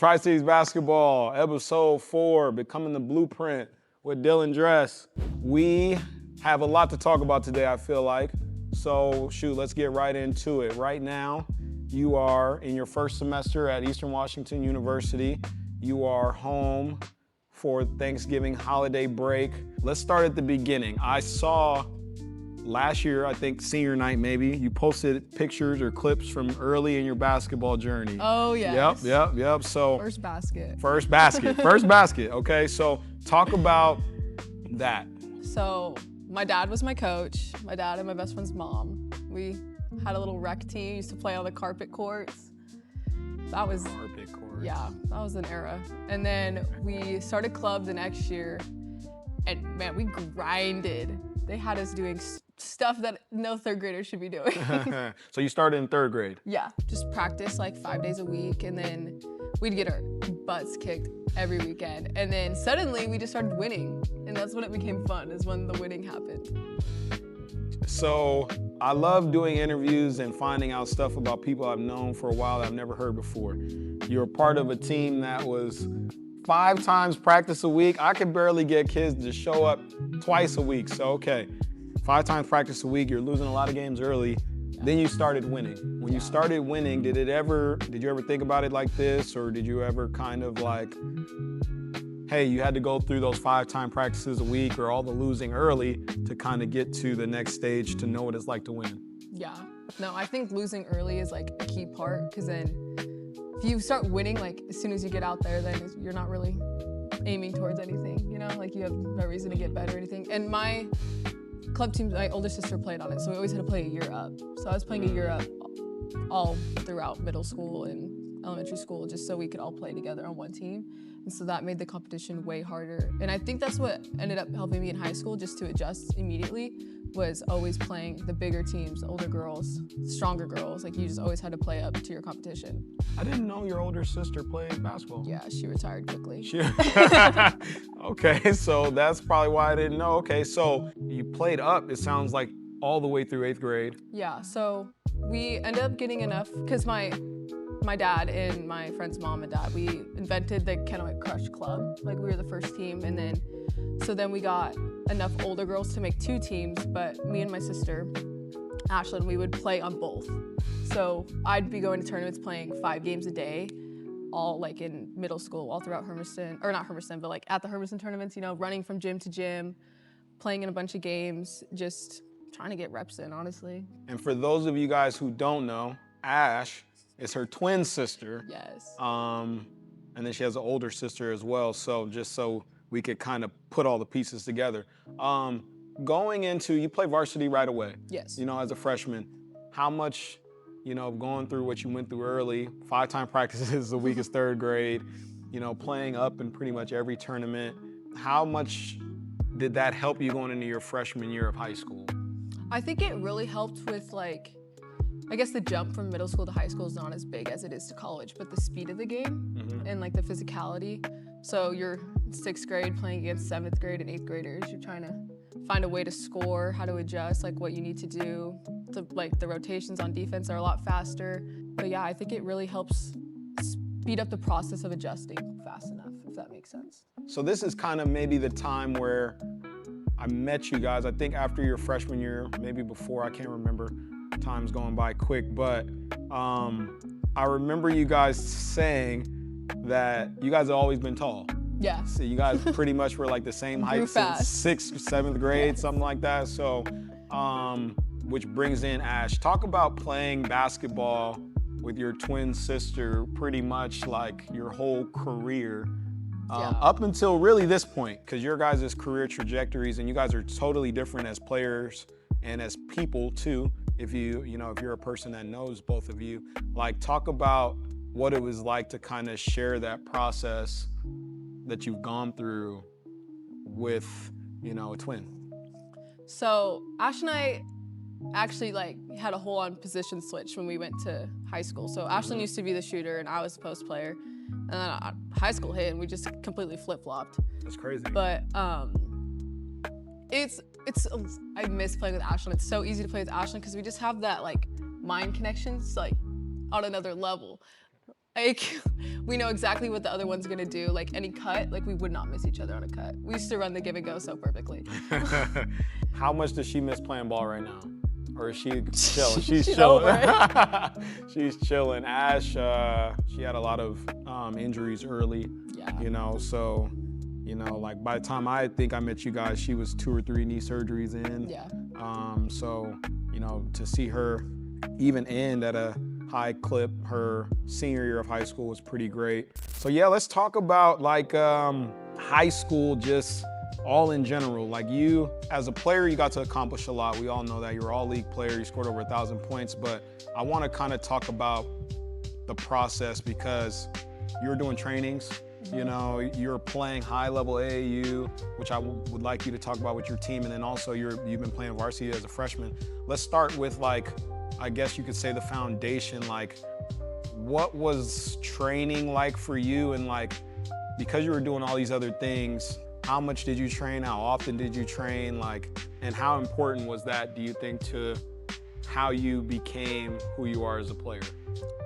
Tri-Cities Basketball, episode 4, Becoming the Blueprint with Dylyn Dress. We have a lot to talk about today, I feel like. So, shoot, let's get right into it. Right now, you are in your first semester at Eastern Washington University. You are home for Thanksgiving holiday break. Let's start at the beginning. I saw last year, I think senior night maybe, you posted pictures or clips from early in your basketball journey. Oh, yes. Yep. So First basket. First basket. Okay, so talk about that. So my dad was my coach. My dad and my best friend's mom. We had a little rec team, used to play on the carpet courts. That was, Carpet courts. yeah, that was an era. And then we started club the next year, and man, we grinded. They had us doing stuff that no third grader should be doing. So you started in third grade. Yeah, just practice like 5 days a week, and then we'd get our butts kicked every weekend. And then suddenly we just started winning, and that's when it became fun, is when the winning happened. So I love doing interviews and finding out stuff about people I've known for a while that I've never heard before. You're a part of a team that was 5 times practice a week. I could barely get kids to show up twice a week. So, okay, 5 times practice a week, you're losing a lot of games early. Then you started winning. When you started winning, did you ever think about it like this? Or did you ever kind of like, hey, you had to go through those 5-time practices a week or all the losing early to kind of get to the next stage to know what it's like to win? Yeah, no, I think losing early is like a key part, because then if you start winning, like as soon as you get out there, then you're not really aiming towards anything, you know? Like you have no reason to get better or anything. And my club team, my older sister played on it, so we always had to play a year up. So I was playing a year up all throughout middle school and elementary school, just so we could all play together on one team. And so that made the competition way harder. And I think that's what ended up helping me in high school, just to adjust immediately, was always playing the bigger teams, the older girls, stronger girls. Like you just always had to play up to your competition. I didn't know your older sister played basketball. Yeah, she retired quickly. Okay, so that's probably why I didn't know. Okay, so you played up, it sounds like, all the way through 8th grade. Yeah, so we ended up getting enough, because my dad and my friend's mom and dad, we invented the Kennewick Crush Club. Like we were the first team, and then we got enough older girls to make 2 teams, but me and my sister, Ashlyn, we would play on both. So I'd be going to tournaments playing 5 games a day, all like in middle school, all throughout Hermiston, or not Hermiston, but like at the Hermiston tournaments, you know, running from gym to gym, playing in a bunch of games, just trying to get reps in, honestly. And for those of you guys who don't know, Ash is her twin sister. Yes. And then she has an older sister as well. So just so we could kind of put all the pieces together. Going into, you play varsity right away. Yes. You know, as a freshman, how much, you know, going through what you went through early, 5-time practices a week is 3rd grade, you know, playing up in pretty much every tournament. How much did that help you going into your freshman year of high school? I think it really helped with, like, I guess the jump from middle school to high school is not as big as it is to college, but the speed of the game and like the physicality. So you're 6th grade playing against 7th grade and 8th graders. You're trying to find a way to score, how to adjust, like what you need to do. To, like the rotations on defense are a lot faster. But yeah, I think it really helps speed up the process of adjusting fast enough, if that makes sense. So this is kind of maybe the time where I met you guys. I think after your freshman year, maybe before, I can't remember. Time's going by quick, but I remember you guys saying that you guys have always been tall. Yeah. So you guys pretty much were like the same height since 6th, 7th grade, something like that. So, which brings in Ash. Talk about playing basketball with your twin sister pretty much like your whole career. Up until really this point, because your guys' career trajectories and you guys are totally different as players and as people too. If you're a person that knows both of you, like talk about what it was like to kind of share that process that you've gone through with, you know, a twin. So Ash and I actually like had a whole on position switch when we went to high school. So Ashlyn used to be the shooter and I was the post player. And then high school hit and we just completely flip-flopped. That's crazy. But I miss playing with Ashlyn. It's so easy to play with Ashlyn because we just have that like mind connections like on another level. Like, we know exactly what the other one's gonna do. Like any cut, like we would not miss each other on a cut. We used to run the give and go so perfectly. How much does she miss playing ball right now? Or is she chilling? She's chilling. Over it. She's chilling. Ash, she had a lot of injuries early. Yeah. You know, so, you know, like by the time I think I met you guys, she was 2 or 3 knee surgeries in. Yeah. So, you know, to see her even end at a high clip her senior year of high school was pretty great. So yeah, let's talk about like high school, just all in general. Like you, as a player, you got to accomplish a lot. We all know that. You're all league player, you scored over 1,000 points, but I want to kind of talk about the process because you're doing trainings, you know, you're playing high level AAU, which I would like you to talk about with your team, and then also you've been playing varsity as a freshman. Let's start with like, I guess you could say the foundation, like what was training like for you, and like, because you were doing all these other things, how much did you train? How often did you train? Like, and how important was that, do you think, to how you became who you are as a player?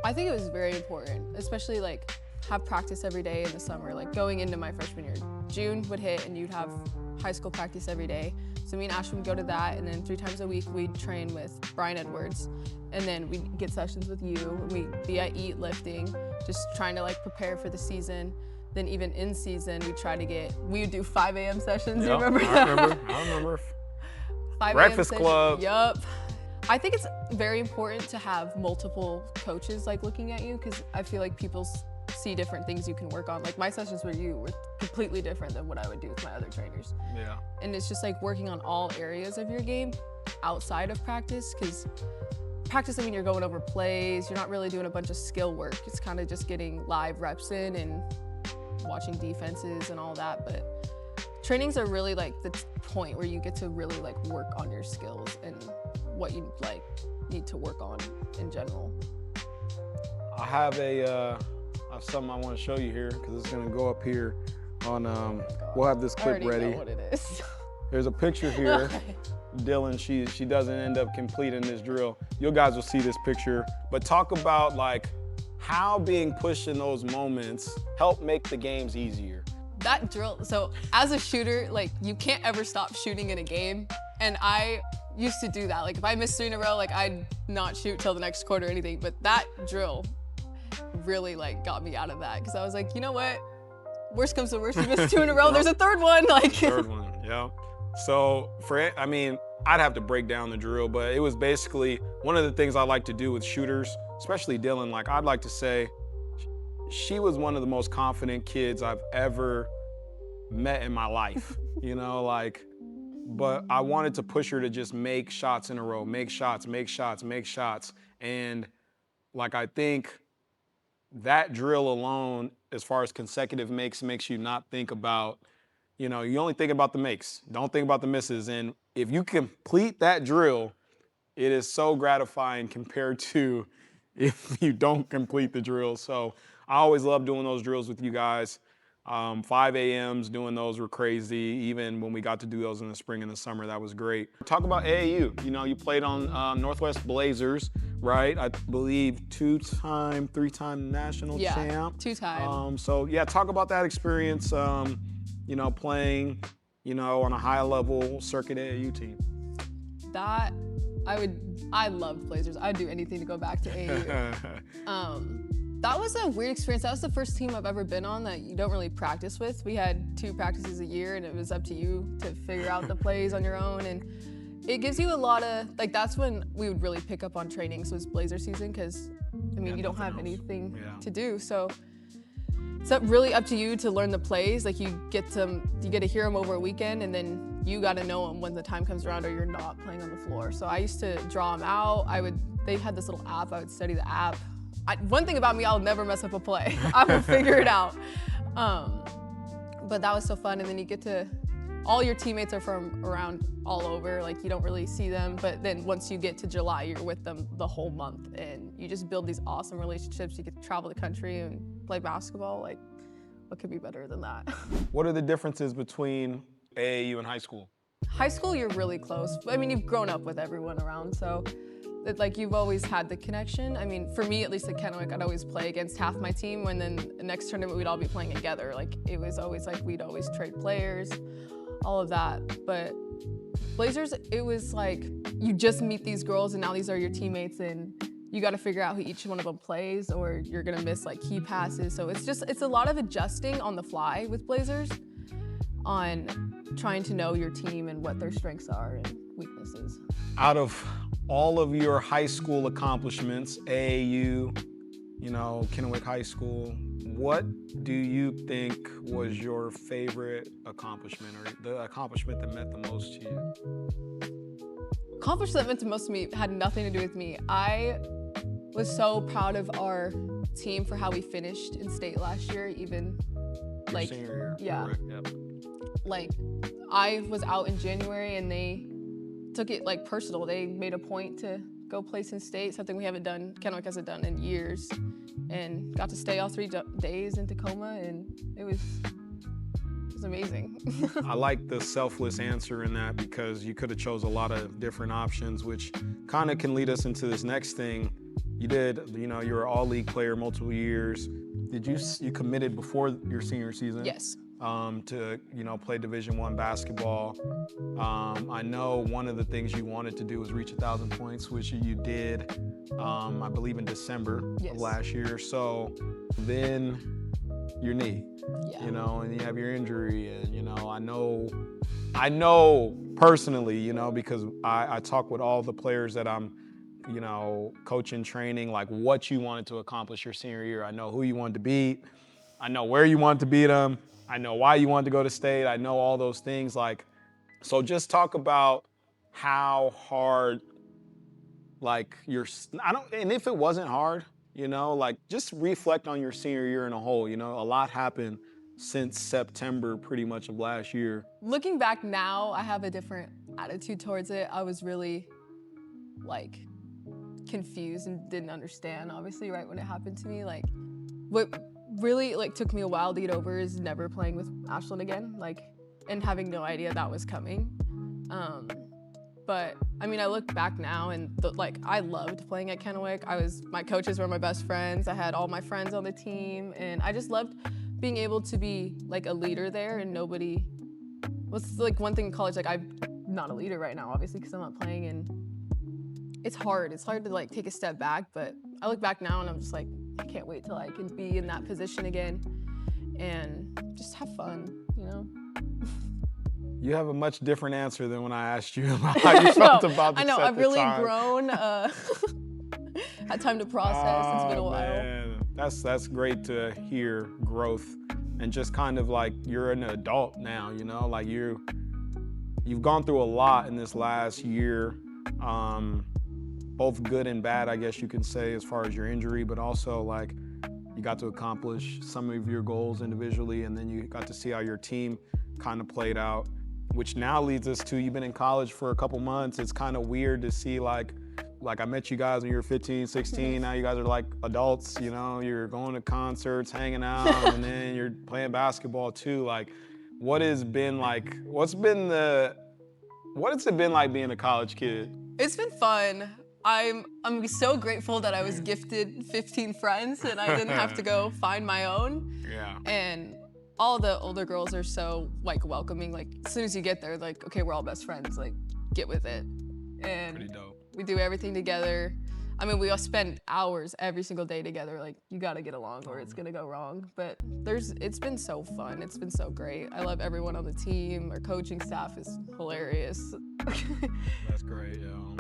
I think it was very important, especially like have practice every day in the summer. Like going into my freshman year, June would hit and you'd have high school practice every day. So me and Ashton would go to that, and then 3 times a week we'd train with Brian Edwards, and then we'd get sessions with you. We'd be at Eat lifting, just trying to like prepare for the season. Then even in season, we would do 5 a.m. sessions. Yep, You remember I that? remember. 5 Breakfast a.m. club. Yup. I think it's very important to have multiple coaches like looking at you, because I feel like people see different things you can work on. Like my sessions with you were completely different than what I would do with my other trainers. Yeah. And it's just like working on all areas of your game outside of practice, because practice, I mean, you're going over plays, you're not really doing a bunch of skill work. It's kind of just getting live reps in and watching defenses and all that. But trainings are really like the point where you get to really like work on your skills and what you like need to work on in general. I have something I want to show you here, because it's going to go up here on, we'll have this clip I already ready. know what it is. There's a picture here. Dylyn, she doesn't end up completing this drill. You guys will see this picture, but talk about like how being pushed in those moments help make the games easier. That drill, so as a shooter, like you can't ever stop shooting in a game. And I used to do that. Like if I missed 3 in a row, like I'd not shoot till the next quarter or anything. But that drill really like got me out of that, because I was like, you know what? Worst comes to worst, you miss 2 in a row, there's a 3rd one. Like Third one, yeah. So I mean, I'd have to break down the drill, but it was basically one of the things I like to do with shooters, especially Dylyn. Like I'd like to say, she was one of the most confident kids I've ever met in my life, you know, like, but I wanted to push her to just make shots in a row, make shots. And like, I think that drill alone, as far as consecutive makes you not think about, you know, you only think about the makes, don't think about the misses. And if you complete that drill, it is so gratifying compared to if you don't complete the drill. So I always love doing those drills with you guys. 5 a.m.s, doing those were crazy. Even when we got to do those in the spring and the summer, that was great. Talk about AAU. You know, you played on Northwest Blazers, right? I believe 2-time, 3-time national champ. 2-time. So yeah, talk about that experience, you know, playing, you know, on a high level circuit AAU team. I loved Blazers. I'd do anything to go back to AAU. That was a weird experience. That was the first team I've ever been on that you don't really practice with. We had 2 practices a year, and it was up to you to figure out the plays on your own. And it gives you a lot of, like, that's when we would really pick up on trainings, was Blazer season, because, I mean, you don't have anything to do. So it's really up to you to learn the plays. Like, you get to hear them over a weekend, and then you got to know them when the time comes around or you're not playing on the floor. So I used to draw them out. They had this little app. I would study the app. One thing about me, I'll never mess up a play. I will figure it out. But that was so fun. And then you get to, all your teammates are from around all over. Like, you don't really see them. But then once you get to July, you're with them the whole month. And you just build these awesome relationships. You get to travel the country and play basketball. Like, what could be better than that? What are the differences between AAU and high school? High school, you're really close. I mean, you've grown up with everyone around. So like you've always had the connection. I mean, for me, at least at Kennewick, I'd always play against half my team, and then the next tournament we'd all be playing together. Like it was always like we'd always trade players, all of that. But Blazers, it was like you just meet these girls and now these are your teammates and you got to figure out who each one of them plays or you're going to miss like key passes. So it's a lot of adjusting on the fly with Blazers on trying to know your team and what their strengths are and weaknesses. Out of all of your high school accomplishments, AAU, Kennewick High School, what do you think was your favorite accomplishment or the accomplishment that meant the most to you? Accomplishment that meant the most to me had nothing to do with me. I was so proud of our team for how we finished in state last year, even like, senior year. Yeah. Correct. Yep. Like, I was out in January and they took it like personal. They made a point to go place in state, something we haven't done, Kennewick hasn't done in years, and got to stay all 3 days in Tacoma, and it was amazing. I like the selfless answer in that because you could have chose a lot of different options, which kind of can lead us into this next thing. You did, you were an all-league player multiple years. Did you committed before your senior season? Yes. To play Division I basketball. I know one of the things you wanted to do was reach 1,000 points, which you did, I believe in December of last year. So then your knee, and you have your injury, and I know personally, because I talk with all the players that I'm coaching, training, like what you wanted to accomplish your senior year. I know who you wanted to beat. I know where you wanted to beat them. I know why you wanted to go to state. I know all those things. So just talk about how hard, and if it wasn't hard, just reflect on your senior year in a whole. A lot happened since September pretty much of last year. Looking back now, I have a different attitude towards it. I was really confused and didn't understand, obviously, right when it happened to me. What really took me a while to get over is never playing with Ashland again, and having no idea that was coming. But I mean, I look back now and I loved playing at Kennewick. My coaches were my best friends. I had all my friends on the team, and I just loved being able to be a leader there. And nobody was one thing in college. I'm not a leader right now, obviously, because I'm not playing, and it's hard. It's hard to take a step back. But I look back now and I'm just I can't wait till I can be in that position again and just have fun, You have a much different answer than when I asked you about how you felt about the I know, I've really time. grown, had time to process, it's been a while. Man. That's great to hear growth and just kind of you're an adult now, you've gone through a lot in this last year. Both good and bad, I guess you can say, as far as your injury, but also you got to accomplish some of your goals individually, and then you got to see how your team kind of played out, which now leads us to, you've been in college for a couple months. It's kind of weird to see I met you guys when you were 15, 16, now you guys are adults, you're going to concerts, hanging out, and then you're playing basketball too. What has it been like being a college kid? It's been fun. I'm so grateful that I was gifted 15 friends and I didn't have to go find my own. Yeah. And all the older girls are so welcoming. As soon as you get there, okay, we're all best friends. Get with it. And pretty dope. We do everything together. I mean, we all spend hours every single day together. You gotta get along or it's gonna go wrong. But it's been so fun. It's been so great. I love everyone on the team. Our coaching staff is hilarious. That's great, yo.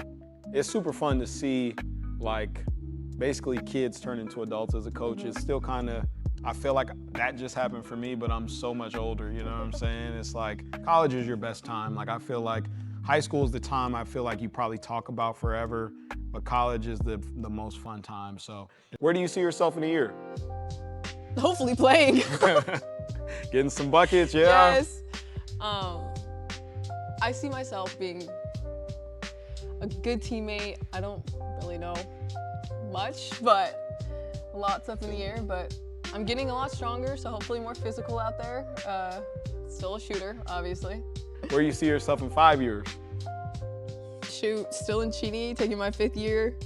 It's super fun to see, basically kids turn into adults as a coach. Mm-hmm. It's still kind of, I feel like that just happened for me, but I'm so much older, you know what I'm saying? It's college is your best time. I feel like high school is the time I feel like you probably talk about forever, but college is the most fun time. So where do you see yourself in a year? Hopefully playing. Getting some buckets, yeah? Yes. I see myself being a good teammate. I don't really know much, but lots up in the air, but I'm getting a lot stronger, so hopefully more physical out there. Still a shooter, obviously. Where do you see yourself in 5 years? Shoot, still in Cheney, taking my 5th year.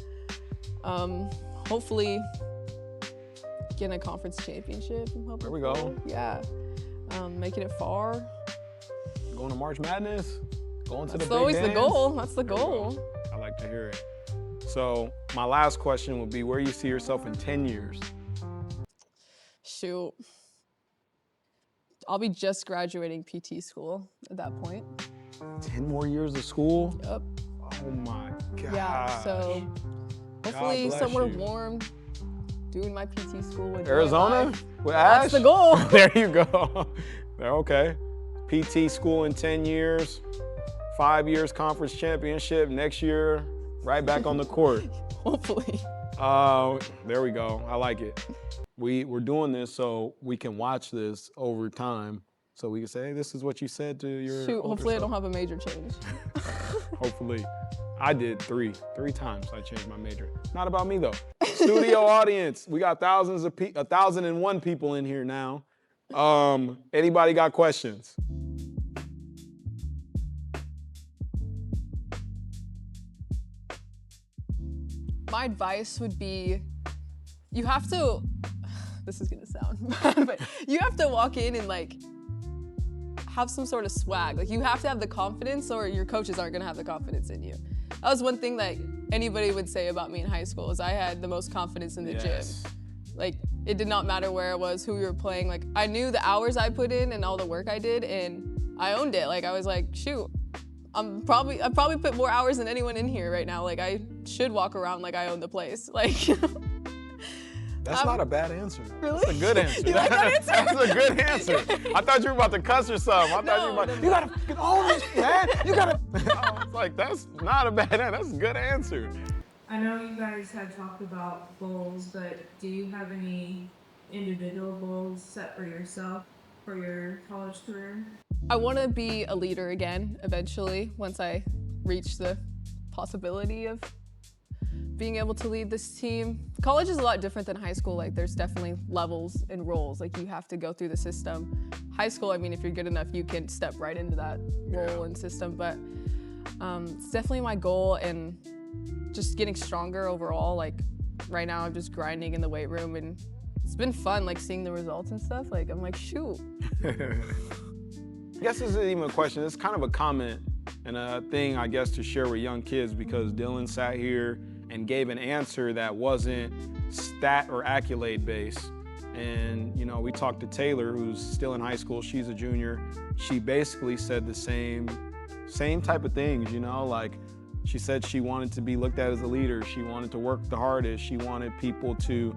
Hopefully getting a conference championship. There we go. Yeah. Making it far. Going to March Madness. Going to the big always dance. the goal. That's the goal. I like to hear it. So my last question would be, where you see yourself in 10 years? Shoot. I'll be just graduating PT school at that point. 10 more years of school? Yep. Oh my God. Yeah, so hopefully somewhere warm, doing my PT school with Arizona? With Ash? That's the goal. There you go. Okay. PT school in 10 years, 5 years conference championship, next year, right back on the court. Hopefully. There we go. I like it. We're doing this so we can watch this over time. So we can say, hey, this is what you said to your Shoot, hopefully self. I don't have a major change. Hopefully. I did three times I changed my major. Not about me though. Studio audience, we got 1,001 people in here now. Anybody got questions? My advice would be, you have to, this is gonna sound bad, but you have to walk in and like, have some sort of swag. Like you have to have the confidence or your coaches aren't gonna have the confidence in you. That was one thing that anybody would say about me in high school is I had the most confidence in the gym. Like it did not matter where I was, who we were playing. Like I knew the hours I put in and all the work I did and I owned it. Like I was like, shoot, I probably put more hours than anyone in here right now. Like I should walk around like I own the place. Like That's not a bad answer. Really? That's a good answer. You like that answer? That's a good answer. I thought you were about to cuss or something. I thought you were about, you gotta own this, man. You gotta. I was like, that's not a bad answer. That's a good answer. I know you guys had talked about goals, but do you have any individual goals set for yourself for your college career? I want to be a leader again eventually once I reach the possibility of being able to lead this team. College is a lot different than high school. Like there's definitely levels and roles. Like you have to go through the system. High school, I mean, if you're good enough, you can step right into that role and system. But it's definitely my goal and just getting stronger overall. Like right now I'm just grinding in the weight room and it's been fun like seeing the results and stuff. Like I'm like, shoot. I guess this isn't even a question. It's kind of a comment and a thing, I guess, to share with young kids because Dylyn sat here and gave an answer that wasn't stat or accolade based. And, you know, we talked to Taylor, who's still in high school. She's a junior. She basically said the same type of things, you know, like she said she wanted to be looked at as a leader. She wanted to work the hardest. She wanted people to,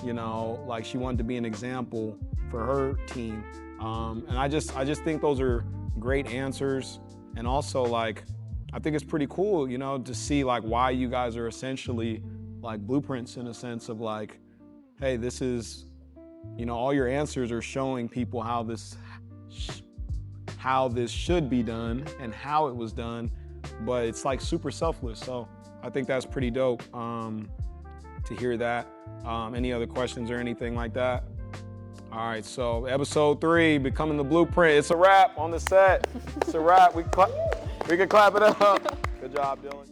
you know, like she wanted to be an example for her team. And I just think those are great answers. And also like, I think it's pretty cool, you know, to see like why you guys are essentially like blueprints in a sense of like, hey, this is, you know, all your answers are showing people how this should be done and how it was done, but it's like super selfless. So I think that's pretty dope to hear that. Any other questions or anything like that? All right, so episode 3, Becoming the Blueprint. It's a wrap on the set. It's a wrap. We can clap it up. Good job, Dylyn.